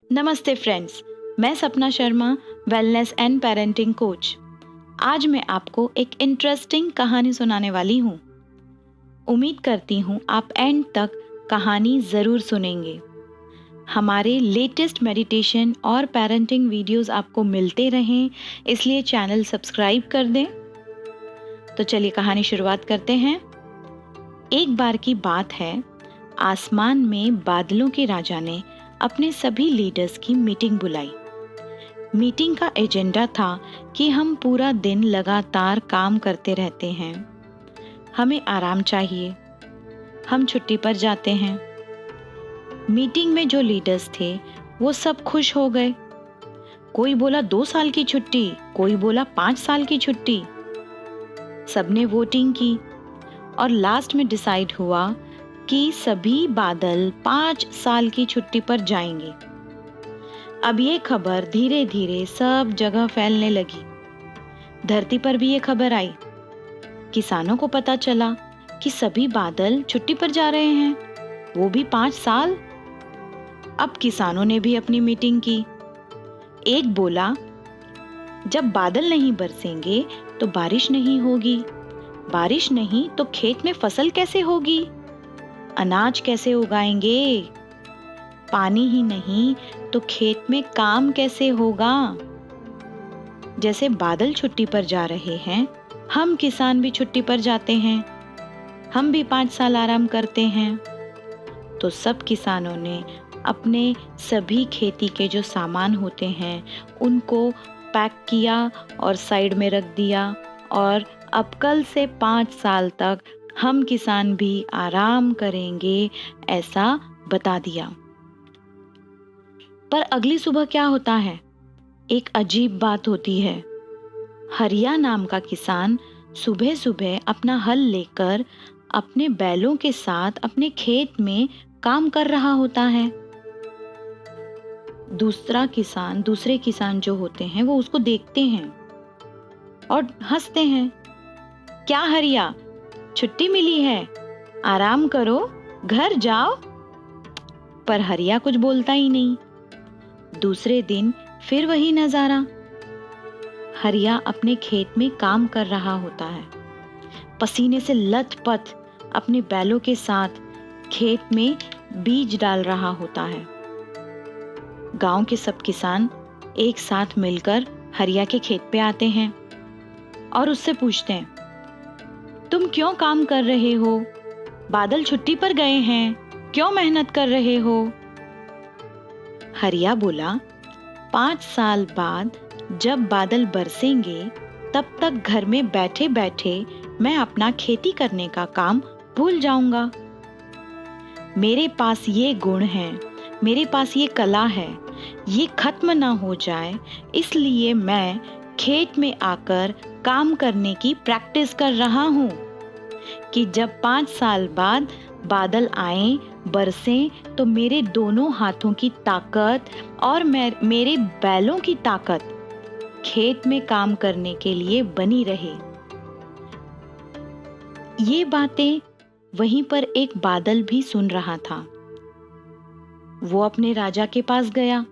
नमस्ते फ्रेंड्स, मैं सपना Sharma, wellness and parenting coach. आज मैं आपको एक इंटरेस्टिंग कहानी सुनाने वाली हूँ। उम्मीद करती हूँ आप एंड तक कहानी ज़रूर सुनेंगे। हमारे लेटेस्ट मेडिटेशन और पेरेंटिंग वीडियोस आपको मिलते रहें, इसलिए चैनल सब्सक्राइब कर दें। तो चलिए कहानी शुरुआत करते हैं। एक बार की बात है, आसमान में बादलों के राजा ने अपने सभी लीडर्स की मीटिंग बुलाई। मीटिंग का एजेंडा था कि हम पूरा दिन लगातार काम करते रहते हैं, हमें आराम चाहिए, हम छुट्टी पर जाते हैं। मीटिंग में जो लीडर्स थे वो सब खुश हो गए। कोई बोला 2 साल की छुट्टी, कोई बोला 5 साल की छुट्टी। सबने वोटिंग की और लास्ट में डिसाइड हुआ कि सभी बादल 5 साल की छुट्टी पर जाएंगे। अब ये खबर धीरे धीरे सब जगह फैलने लगी। धरती पर भी ये खबर आई। किसानों को पता चला कि सभी बादल छुट्टी पर जा रहे हैं, वो भी 5 साल। अब किसानों ने भी अपनी मीटिंग की। एक बोला, जब बादल नहीं बरसेंगे तो बारिश नहीं होगी, बारिश नहीं तो खेत में फसल कैसे होगी, अनाज कैसे उगाएंगे, पानी ही नहीं तो खेत में काम कैसे होगा। जैसे बादल छुट्टी पर जा रहे हैं, हम किसान भी छुट्टी पर जाते हैं, हम भी 5 साल आराम करते हैं। तो सब किसानों ने अपने सभी खेती के जो सामान होते हैं उनको पैक किया और साइड में रख दिया, और अब कल से 5 साल तक हम किसान भी आराम करेंगे, ऐसा बता दिया। पर अगली सुबह क्या होता है? एक अजीब बात होती है। हरिया नाम का किसान सुबह सुबह अपना हल लेकर अपने बैलों के साथ अपने खेत में काम कर रहा होता है। दूसरे किसान जो होते हैं वो उसको देखते हैं और हंसते हैं। क्या हरिया, छुट्टी मिली है, आराम करो, घर जाओ। पर हरिया कुछ बोलता ही नहीं। दूसरे दिन फिर वही नजारा। हरिया अपने खेत में काम कर रहा होता है, पसीने से लथपथ अपने बैलों के साथ खेत में बीज डाल रहा होता है। गांव के सब किसान एक साथ मिलकर हरिया के खेत पे आते हैं और उससे पूछते हैं, तुम क्यों काम कर रहे हो? बादल छुट्टी पर गए हैं, क्यों मेहनत कर रहे हो? हरिया बोला, 5 साल बाद जब बादल बरसेंगे तब तक घर में बैठे बैठे मैं अपना खेती करने का काम भूल जाऊंगा। मेरे पास ये गुण है, मेरे पास ये कला है, ये खत्म ना हो जाए, इसलिए मैं खेत में आकर काम करने की प्रैक्टिस कर रहा हूँ कि जब 5 साल बाद बादल आए, बरसें, तो मेरे दोनों हाथों की ताकत और मेरे बैलों की ताकत खेत में काम करने के लिए बनी रहे। ये बातें वहीं पर एक बादल भी सुन रहा था। वो अपने राजा के पास गया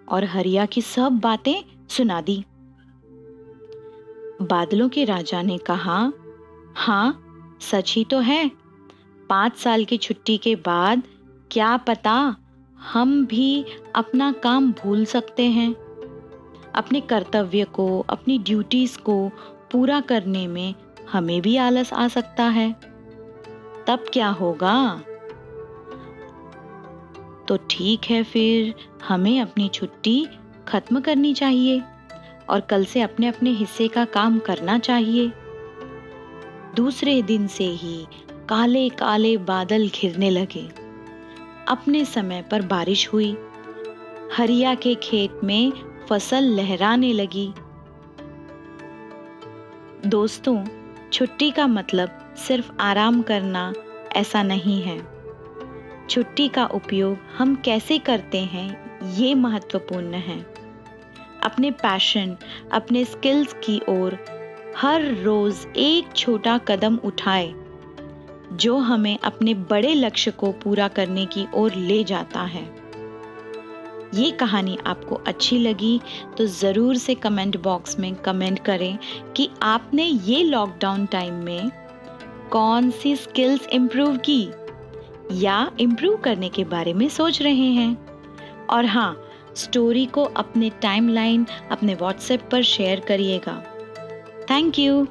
और हरिया की सब बातें सुना दी। बादलों के राजा ने कहा, हाँ, सच ही तो है। 5 साल की छुट्टी के बाद क्या पता हम भी अपना काम भूल सकते हैं। अपने कर्तव्य को, अपनी ड्यूटीज को पूरा करने में हमें भी आलस आ सकता है। तब क्या होगा? तो ठीक है, फिर हमें अपनी छुट्टी खत्म करनी चाहिए और कल से अपने अपने हिस्से का काम करना चाहिए। दूसरे दिन से ही काले काले बादल घिरने लगे। अपने समय पर बारिश हुई। हरिया के खेत में फसल लहराने लगी। दोस्तों, छुट्टी का मतलब सिर्फ आराम करना ऐसा नहीं है। छुट्टी का उपयोग हम कैसे करते हैं ये महत्वपूर्ण है। अपने पैशन, अपने स्किल्स की ओर हर रोज एक छोटा कदम उठाए जो हमें अपने बड़े लक्ष्य को पूरा करने की ओर ले जाता है। ये कहानी आपको अच्छी लगी तो ज़रूर से कमेंट बॉक्स में कमेंट करें कि आपने ये लॉकडाउन टाइम में कौन सी स्किल्स इम्प्रूव की या इम्प्रूव करने के बारे में सोच रहे हैं। और हाँ, स्टोरी को अपने टाइमलाइन, अपने व्हाट्सएप पर शेयर करिएगा। Thank you.